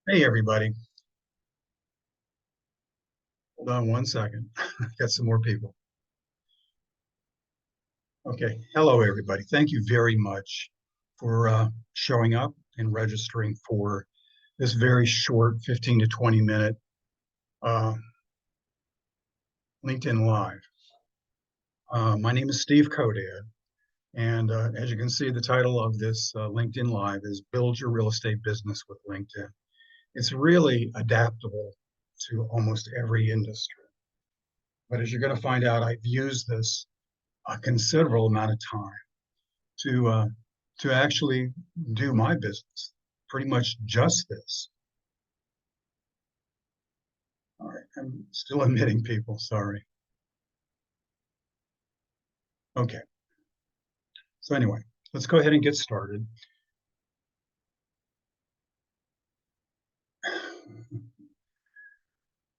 Hey, everybody. Hold on one second. Got some more people. Okay. Hello, everybody. Thank you very much for showing up and registering for this very short 15 to 20 minute uh, LinkedIn Live. My name is Steve Kodad, and as you can see, the title of this LinkedIn Live is Build Your Real Estate Business with LinkedIn. It's really adaptable to almost every industry. But as you're going to find out, I've used this a considerable amount of time to uh, to actually do my business. Pretty much just this. All right, I'm still admitting people. Sorry. Okay. So anyway, let's go ahead and get started.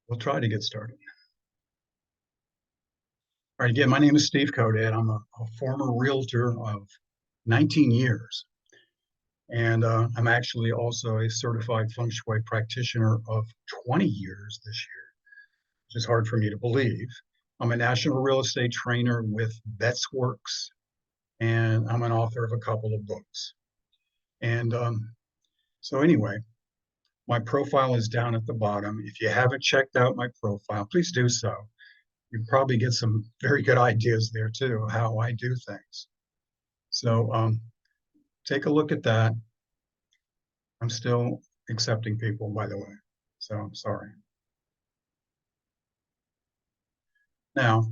We'll try to get started. All right. Again, my name is Steve Kodad. I'm a former realtor of 19 years, and I'm actually also a certified feng shui practitioner of 20 years this year, which is hard for me to believe. I'm a national real estate trainer with BetsWorks, and I'm an author of a couple of books. And so, anyway, my profile is down at the bottom. If you haven't checked out my profile, please do so. You probably get some very good ideas there too, how I do things. So, take a look at that. I'm still accepting people, by the way. So, I'm sorry. Now,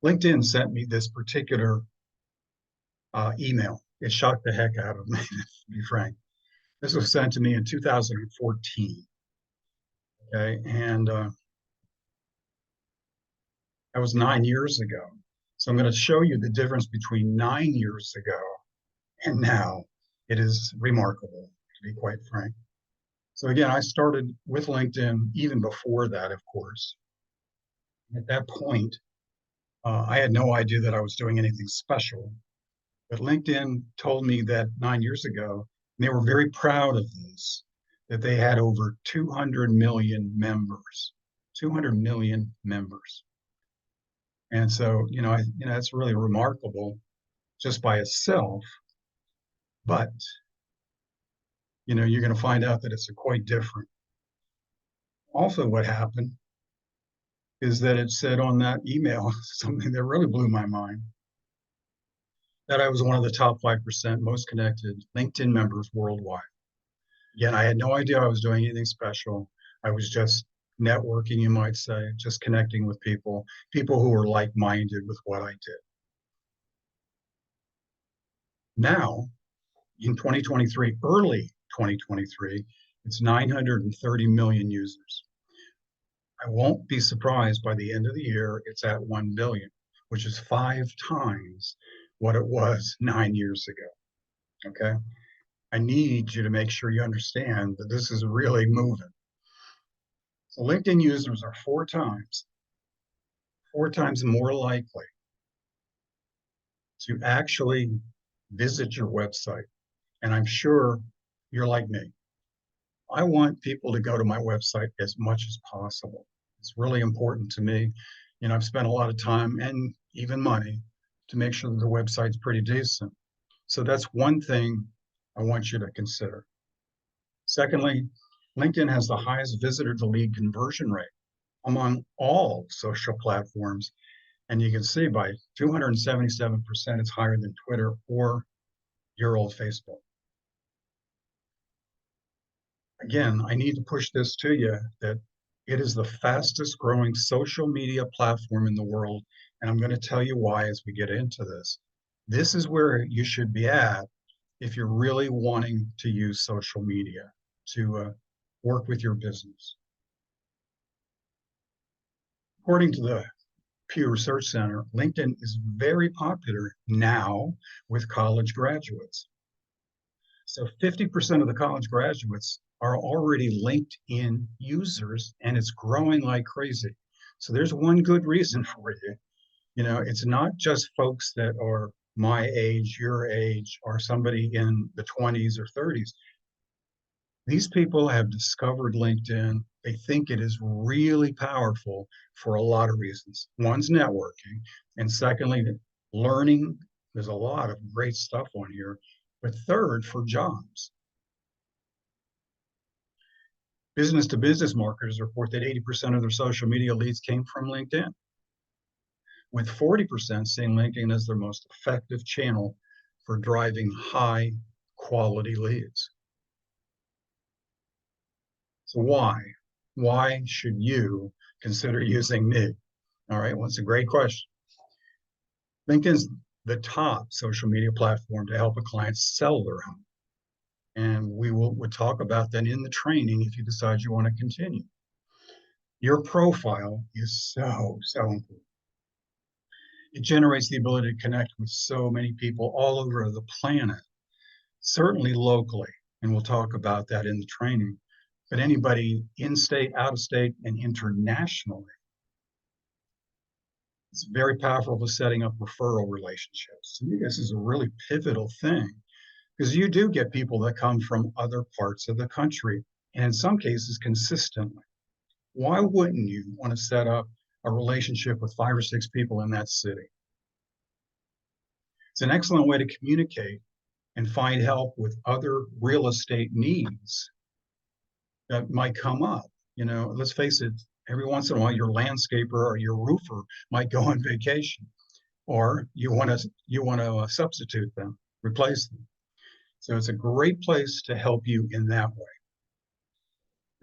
LinkedIn sent me this particular email. It shocked the heck out of me, to be frank. This was sent to me in 2014. Okay. And that was 9 years ago. So I'm going to show you the difference between 9 years ago and now. It is remarkable, to be quite frank. So again, I started with LinkedIn even before that, of course. At that point, I had no idea that I was doing anything special. But LinkedIn told me that 9 years ago, and they were very proud of this, that they had over 200 million members. 200 million members. And so, that's really remarkable just by itself. But, you're going to find out that it's quite different. Also, what happened is that it said on that email something that really blew my mind, that I was one of the top 5% most connected LinkedIn members worldwide. Again, I had no idea I was doing anything special. I was just networking, you might say, just connecting with people who were like-minded with what I did. Now, in 2023, early 2023, it's 930 million users. I won't be surprised by the end of the year, it's at 1 billion, which is 5 times what it was 9 years ago. Okay. I need you to make sure you understand that this is really moving. So LinkedIn users are four times more likely to actually visit your website. And I'm sure you're like me. I want people to go to my website as much as possible. It's really important to me. I've spent a lot of time and even money to make sure that the website's pretty decent. So that's one thing I want you to consider. Secondly, LinkedIn has the highest visitor to lead conversion rate among all social platforms. And you can see by 277%, it's higher than Twitter or your old Facebook. Again, I need to push this to you that it is the fastest growing social media platform in the world. And I'm going to tell you why as we get into this. This is where you should be at if you're really wanting to use social media to work with your business. According to the Pew Research Center, LinkedIn is very popular now with college graduates. So 50% of the college graduates are already LinkedIn users, and it's growing like crazy. So there's one good reason for you. It's not just folks that are my age, your age, or somebody in the 20s or 30s. These people have discovered LinkedIn. They think it is really powerful for a lot of reasons. One's networking, and secondly, learning. There's a lot of great stuff on here. But third, for jobs. Business to business marketers report that 80% of their social media leads came from LinkedIn, with 40% seeing LinkedIn as their most effective channel for driving high quality leads. So why? Why should you consider using me? All right, well, it's a great question. LinkedIn's the top social media platform to help a client sell their home. And we'll talk about that in the training if you decide you want to continue. Your profile is so important. It generates the ability to connect with so many people all over the planet, certainly locally, and we'll talk about that in the training, but anybody in state, out of state, and internationally. It's very powerful for setting up referral relationships. To me, this is a really pivotal thing because you do get people that come from other parts of the country, and in some cases, consistently. Why wouldn't you want to set up a relationship with 5 or 6 people in that city? It's an excellent way to communicate and find help with other real estate needs that might come up. Let's face it, every once in a while, your landscaper or your roofer might go on vacation, or you want to substitute them, replace them. So it's a great place to help you in that way.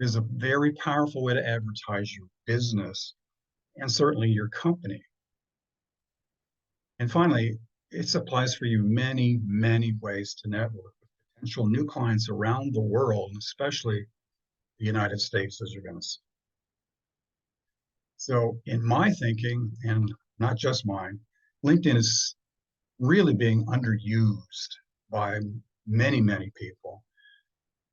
It's a very powerful way to advertise your business and certainly your company. And finally, it applies for you many, many ways to network with potential new clients around the world, and especially the United States, as you're going to see. So in my thinking, and not just mine, LinkedIn is really being underused by many, many people.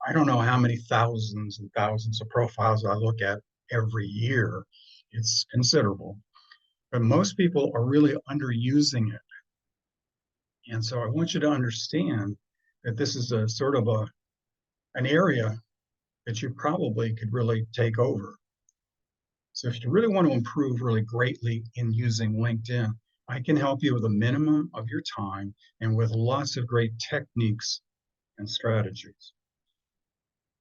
I don't know how many thousands and thousands of profiles I look at every year. It's considerable, but most people are really underusing it. And so I want you to understand that this is a sort of an area that you probably could really take over. So if you really want to improve really greatly in using LinkedIn, I can help you with a minimum of your time and with lots of great techniques and strategies.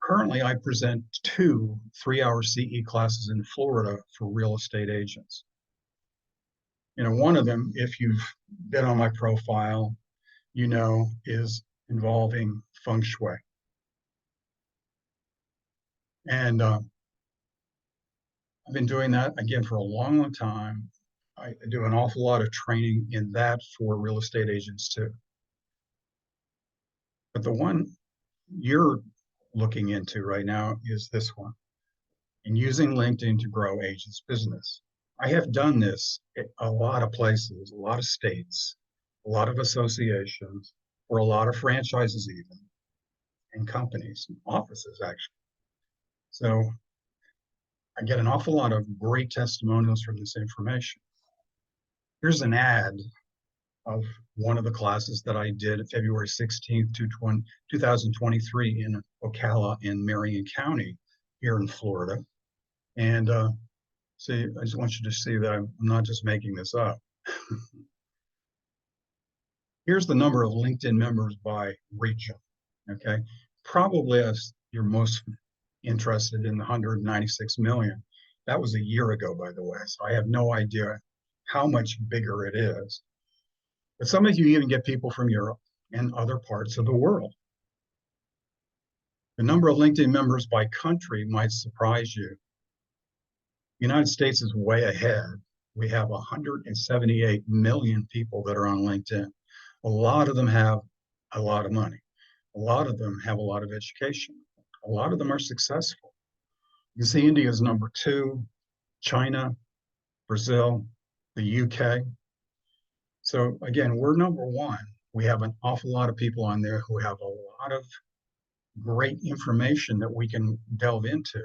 Currently, I present 2 3-hour CE classes in Florida for real estate agents. One of them, if you've been on my profile, is involving feng shui. And I've been doing that again for a long, long time. I do an awful lot of training in that for real estate agents too. But the one you're looking into right now is this one, and using LinkedIn to grow agents' business. I have done this at a lot of places, a lot of states, a lot of associations, or a lot of franchises even, and companies, and offices actually. So I get an awful lot of great testimonials from this information. Here's an ad of one of the classes that I did February 16th to 2023 in Ocala in Marion County here in Florida. And see, I just want you to see that I'm not just making this up. Here's the number of LinkedIn members by region, okay? Probably as you're most interested in the 196 million. That was a year ago, by the way, so I have no idea how much bigger it is. But some of you even get people from Europe and other parts of the world. The number of LinkedIn members by country might surprise you. The United States is way ahead. We have 178 million people that are on LinkedIn. A lot of them have a lot of money. A lot of them have a lot of education. A lot of them are successful. You see India is number 2, China, Brazil, the UK. So again, we're number 1. We have an awful lot of people on there who have a lot of great information that we can delve into.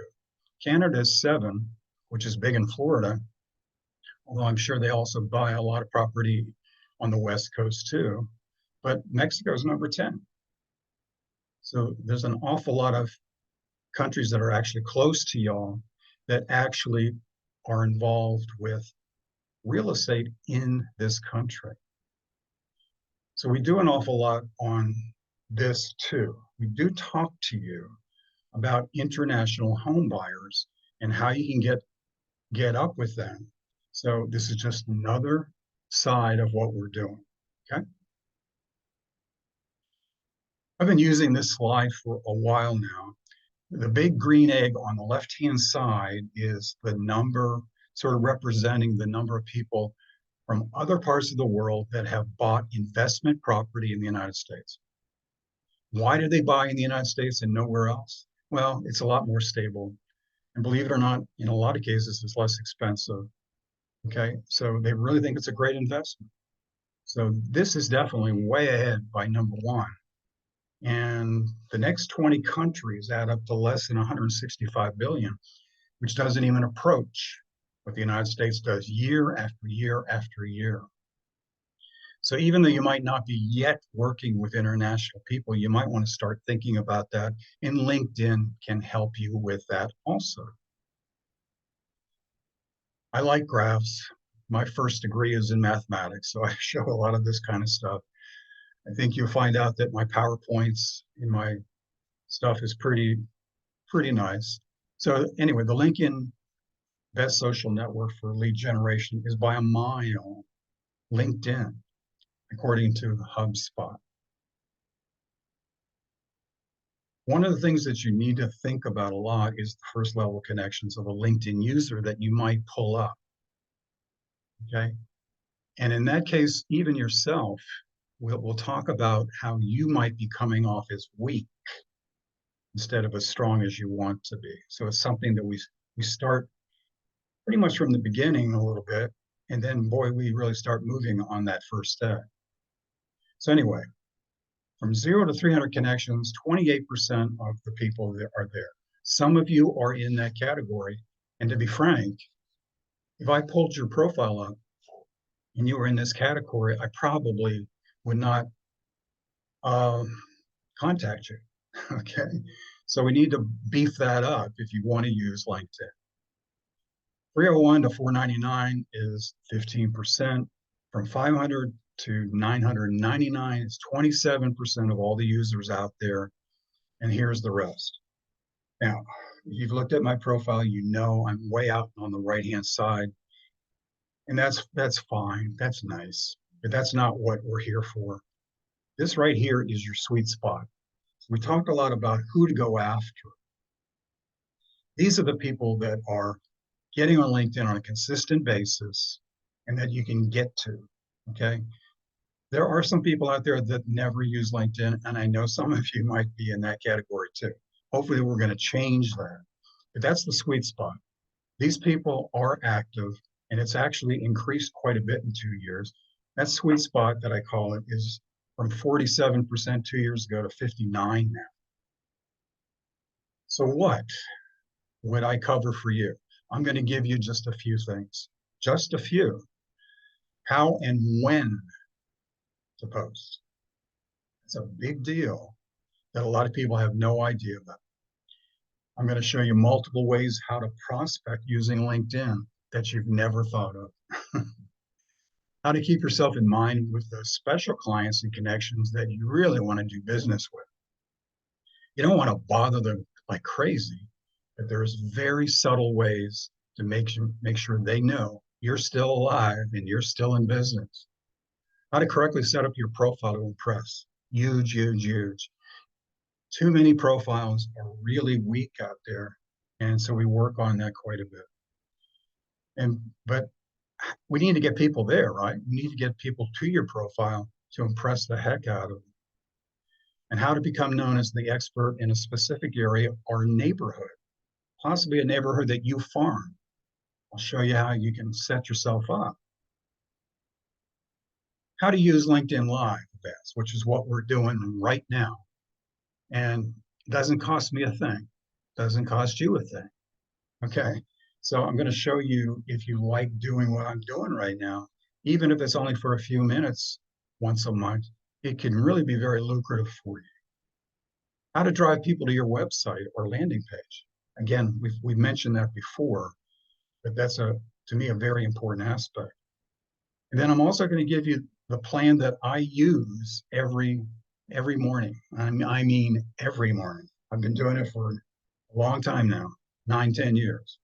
Canada is 7, which is big in Florida, although I'm sure they also buy a lot of property on the West Coast too. But Mexico is number 10. So there's an awful lot of countries that are actually close to y'all that actually are involved with real estate in this country. So we do an awful lot on this too. We do talk to you about international home buyers and how you can get up with them. So this is just another side of what we're doing. Okay. I've been using this slide for a while now. The big green egg on the left-hand side is the number, sort of representing the number of people from other parts of the world that have bought investment property in the United States. Why did they buy in the United States and nowhere else? Well, it's a lot more stable. And believe it or not, in a lot of cases, it's less expensive. Okay, so they really think it's a great investment. So this is definitely way ahead by number one. And the next 20 countries add up to less than 165 billion, which doesn't even approach what the United States does year after year after year. So even though you might not be yet working with international people, you might want to start thinking about that, and LinkedIn can help you with that also. I like graphs. My first degree is in mathematics, so I show a lot of this kind of stuff. I think you'll find out that my PowerPoints in my stuff is pretty nice. So anyway, the LinkedIn best social network for lead generation is by a mile LinkedIn, according to HubSpot. One of the things that you need to think about a lot is the first level connections of a LinkedIn user that you might pull up. Okay. And in that case, even yourself, we'll talk about how you might be coming off as weak instead of as strong as you want to be. So it's something that we start pretty much from the beginning a little bit, and then boy, we really start moving on that first step. So anyway, from 0 to 300 connections, 28% of the people that are there. Some of you are in that category. And to be frank, if I pulled your profile up and you were in this category, I probably would not contact you. Okay. So we need to beef that up if you want to use LinkedIn. 301 to 499 is 15%. From 500 to 999 is 27% of all the users out there. And here's the rest. Now, if you've looked at my profile, you know I'm way out on the right-hand side. And that's fine. That's nice. But that's not what we're here for. This right here is your sweet spot. We talked a lot about who to go after. These are the people that are getting on LinkedIn on a consistent basis and that you can get to, okay? There are some people out there that never use LinkedIn, and I know some of you might be in that category too. Hopefully we're gonna change that, but that's the sweet spot. These people are active, and it's actually increased quite a bit in 2 years. That sweet spot that I call it is from 47% 2 years ago to 59 now. So what would I cover for you? I'm going to give you just a few things, just a few. How and when to post. It's a big deal that a lot of people have no idea about. I'm going to show you multiple ways how to prospect using LinkedIn that you've never thought of. How to keep yourself in mind with those special clients and connections that you really want to do business with. You don't want to bother them like crazy, but there's very subtle ways to make sure they know you're still alive and you're still in business. How to correctly set up your profile to impress. Huge, huge, huge. Too many profiles are really weak out there. And so we work on that quite a bit. But we need to get people there, right? We need to get people to your profile to impress the heck out of them. And how to become known as the expert in a specific area or neighborhood, possibly a neighborhood that you farm. I'll show you how you can set yourself up. How to use LinkedIn Live events, which is what we're doing right now. And it doesn't cost me a thing. Doesn't cost you a thing. Okay. So I'm going to show you, if you like doing what I'm doing right now, even if it's only for a few minutes once a month, it can really be very lucrative for you. how to drive people to your website or landing page. Again, we've mentioned that before, but that's to me, a very important aspect. And then I'm also going to give you the plan that I use every morning. I mean, every morning. I've been doing it for a long time now, 9, 10 years.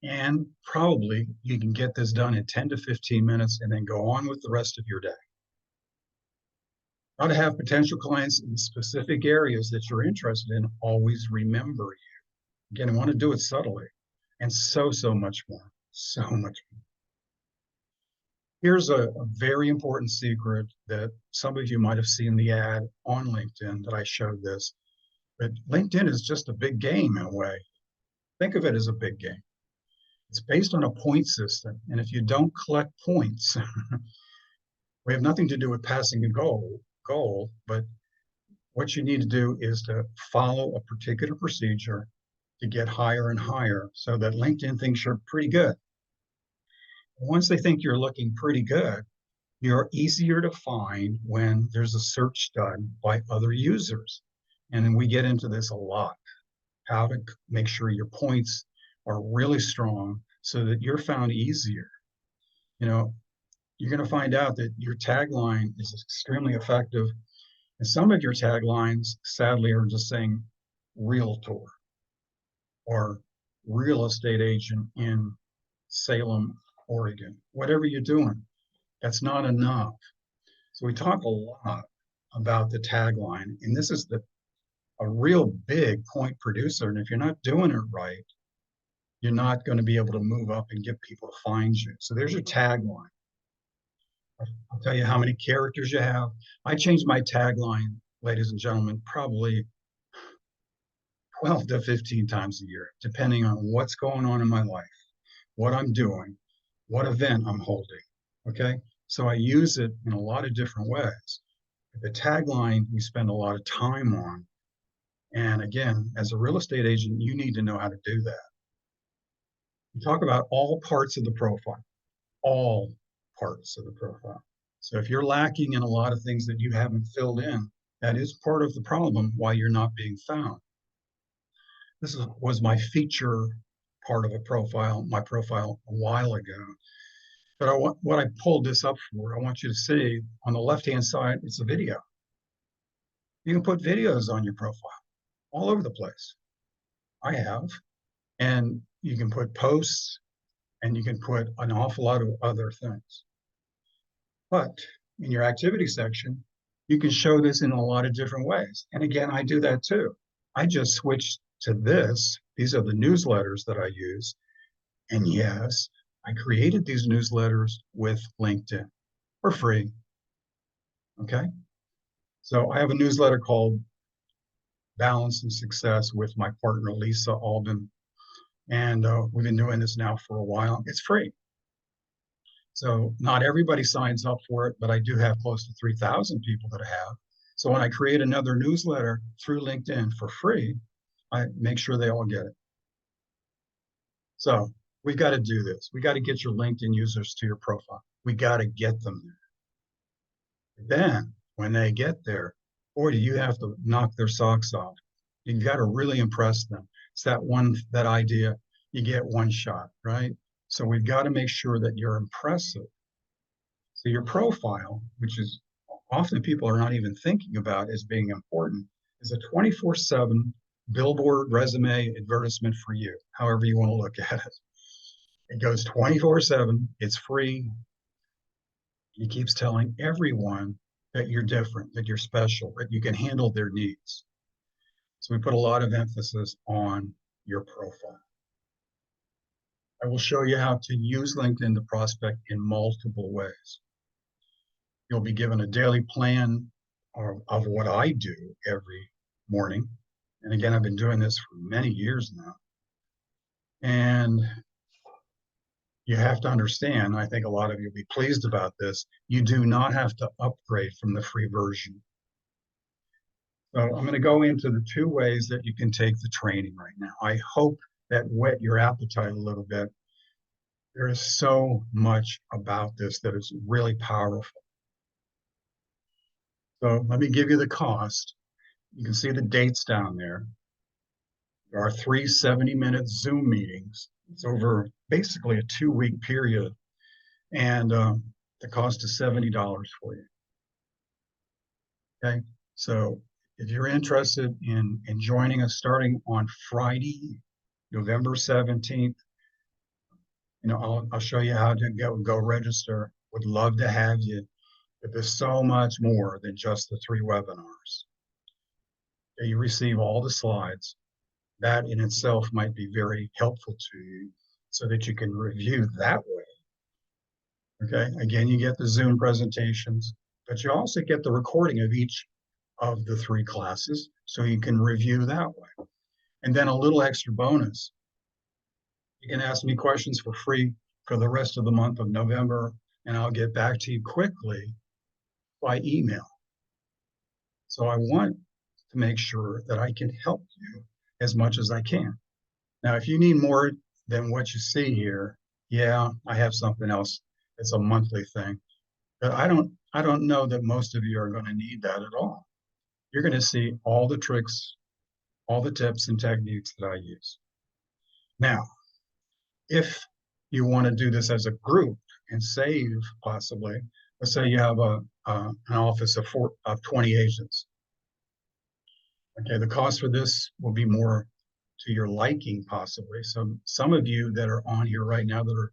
And probably you can get this done in 10 to 15 minutes and then go on with the rest of your day. How to have potential clients in specific areas that you're interested in always remember you. Again, I want to do it subtly and so much more, so much more. Here's a very important secret that some of you might have seen the ad on LinkedIn that I showed this, but LinkedIn is just a big game in a way. Think of it as a big game. It's based on a point system, and if you don't collect points, we have nothing to do with passing a goal, but what you need to do is to follow a particular procedure to get higher and higher so that LinkedIn thinks you're pretty good. Once they think you're looking pretty good, you're easier to find when there's a search done by other users. And we get into this a lot, how to make sure your points are really strong so that you're found easier. You know, you're going to find out that your tagline is extremely effective. And some of your taglines, sadly, are just saying realtor or real estate agent in Salem, Oregon. Whatever you're doing, that's not enough. So we talk a lot about the tagline, and this is a real big point producer. And if you're not doing it right, you're not going to be able to move up and get people to find you. So there's your tagline. I'll tell you how many characters you have. I change my tagline, ladies and gentlemen, probably 12 to 15 times a year, depending on what's going on in my life, what I'm doing, what event I'm holding. Okay. So I use it in a lot of different ways. The tagline we spend a lot of time on. And again, as a real estate agent, you need to know how to do that. We talk about all parts of the profile, all parts of the profile. So if you're lacking in a lot of things that you haven't filled in, that is part of the problem why you're not being found. This was my feature part of my profile a while ago. But what I pulled this up for, I want you to see on the left-hand side, it's a video. You can put videos on your profile all over the place. I have. And you can put posts and you can put an awful lot of other things. But in your activity section, you can show this in a lot of different ways. And again, I do that too. I just switched to this. These are the newsletters that I use. And yes, I created these newsletters with LinkedIn for free. Okay. So I have a newsletter called Balance and Success with my partner, Lisa Alden. And we've been doing this now for a while. It's free. So not everybody signs up for it, but I do have close to 3,000 people that I have. So when I create another newsletter through LinkedIn for free, I make sure they all get it. So we got to do this. We got to get your LinkedIn users to your profile. We got to get them there. Then when they get there, boy, do you have to knock their socks off. You got to really impress them. It's that idea, you get one shot, right? So we've got to make sure that you're impressive. So your profile, which is often people are not even thinking about as being important, is a 24/7 billboard resume advertisement for you, however you want to look at it. It goes 24/7, it's free. It keeps telling everyone that you're different, that you're special, that you can handle their needs. So we put a lot of emphasis on your profile. I will show you how to use LinkedIn to prospect in multiple ways. You'll be given a daily plan of what I do every morning. And again, I've been doing this for many years now. And you have to understand, I think a lot of you will be pleased about this, you do not have to upgrade from the free version. So I'm going to go into the 2 ways that you can take the training right now. I hope that whet your appetite a little bit. There is so much about this that is really powerful. So let me give you the cost. You can see the dates down there. There are 3 70-minute Zoom meetings. It's over basically a 2-week period, and the cost is $70 for you. Okay, so if you're interested in joining us starting on Friday, November 17th, I'll show you how to go register. Would love to have you, but there's so much more than just the 3 webinars. You receive all the slides. That in itself might be very helpful to you so that you can review that way. Okay, again, you get the Zoom presentations, but you also get the recording of each of the 3 classes so you can review that way. And then a little extra bonus. You can ask me questions for free for the rest of the month of November, and I'll get back to you quickly by email. So I want to make sure that I can help you as much as I can. Now, if you need more than what you see here, yeah, I have something else. It's a monthly thing, but I don't know that most of you are going to need that at all. You're going to see all the tricks, all the tips and techniques that I use. Now, if you want to do this as a group and save possibly, let's say you have an office of 20 agents. Okay, the cost for this will be more to your liking possibly. So some of you that are on here right now that are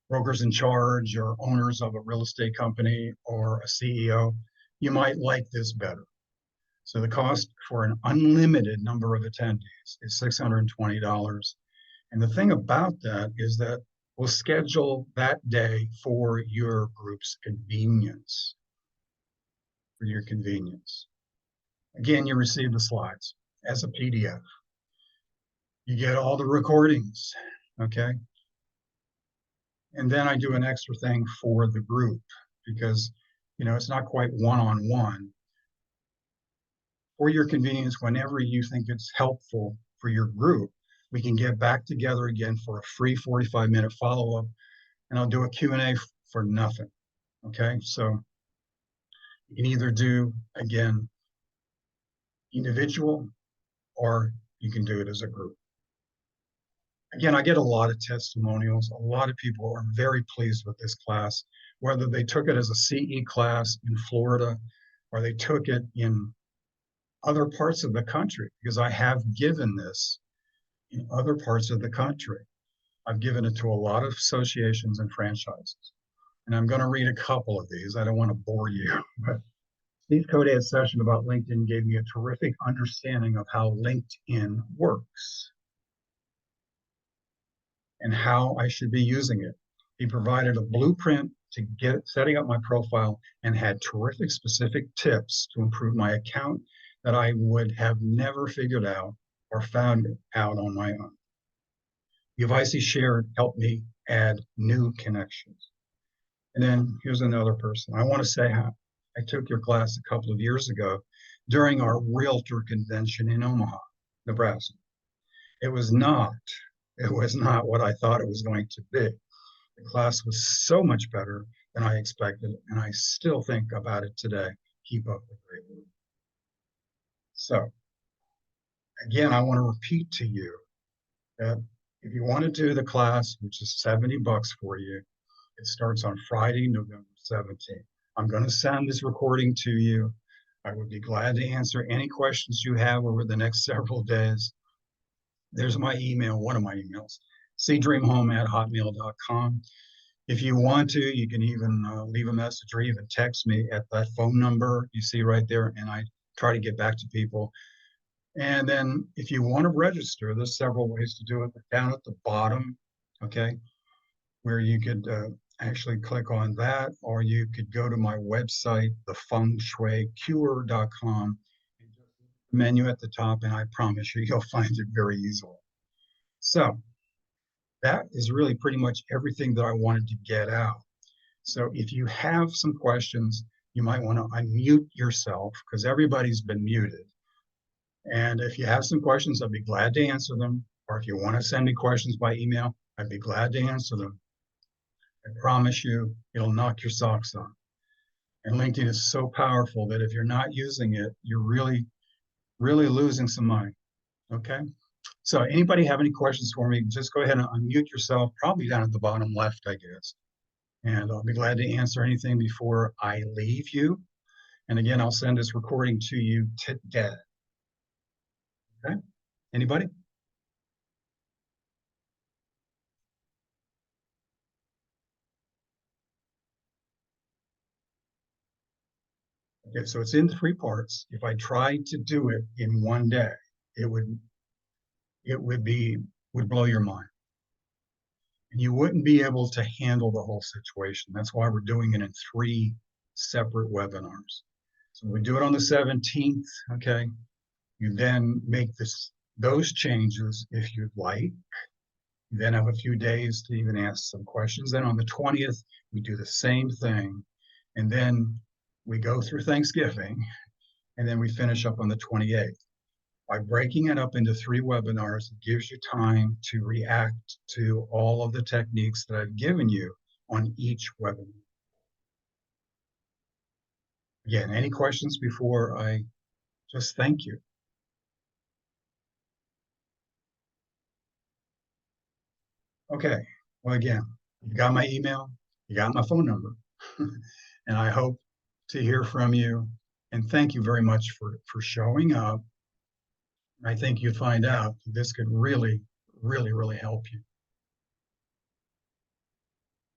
brokers in charge or owners of a real estate company or a CEO, you might like this better. So the cost for an unlimited number of attendees is $620. And the thing about that is that we'll schedule that day for your group's convenience. For your convenience. Again, you receive the slides as a PDF. You get all the recordings, okay? And then I do an extra thing for the group because, it's not quite one-on-one. For your convenience, whenever you think it's helpful for your group, we can get back together again for a free 45-minute follow-up, and I'll do a Q&A for nothing, okay? So you can either do, again, individual, or you can do it as a group. Again, I get a lot of testimonials. A lot of people are very pleased with this class, whether they took it as a CE class in Florida or they took it in other parts of the country, because I have given this in other parts of the country. I've given it to a lot of associations and franchises. And I'm going to read a couple of these. I don't want to bore you, but Steve Kodad's session about LinkedIn gave me a terrific understanding of how LinkedIn works and how I should be using it. He provided a blueprint to get setting up my profile and had terrific specific tips to improve my account that I would have never figured out or found out on my own. The advice he shared helped me add new connections. And then here's another person. I want to say how I took your class a couple of years ago during our realtor convention in Omaha, Nebraska. It was not what I thought it was going to be. The class was so much better than I expected, and I still think about it today. Keep up the great work. So, again, I want to repeat to you that if you want to do the class, which is $70 for you, it starts on Friday, November 17th. I'm going to send this recording to you. I would be glad to answer any questions you have over the next several days. There's my email, one of my emails, cdreamhome@hotmail.com. If you want to, you can even leave a message or even text me at that phone number you see right there, and I try to get back to people. And then if you want to register, there's several ways to do it. Down at the bottom, okay, where you could actually click on that, or you could go to my website, thefengshuicure.com, menu at the top, and I promise you, you'll find it very easily. So that is really pretty much everything that I wanted to get out. So if you have some questions, you might want to unmute yourself because everybody's been muted. And if you have some questions, I'd be glad to answer them. Or if you want to send me questions by email, I'd be glad to answer them. I promise you, it'll knock your socks off. And LinkedIn is so powerful that if you're not using it, you're really really losing some money. Okay. So anybody have any questions for me? Just go ahead and unmute yourself, probably down at the bottom left, I guess. And I'll be glad to answer anything before I leave you. And again, I'll send this recording to you today. Okay. Anybody? Okay, so it's in three parts. If I tried to do it in one day, it would it would be would blow your mind. And you wouldn't be able to handle the whole situation. That's why we're doing it in three separate webinars. So we do it on the 17th, okay? You then make those changes if you'd like. You then have a few days to even ask some questions. Then on the 20th, we do the same thing. And then we go through Thanksgiving, and then we finish up on the 28th. By breaking it up into three webinars, it gives you time to react to all of the techniques that I've given you on each webinar. Again, any questions before I just thank you? Okay, well, again, you got my email, you got my phone number, and I hope to hear from you. And thank you very much for showing up. I think you'd find out this could really, really, really help you.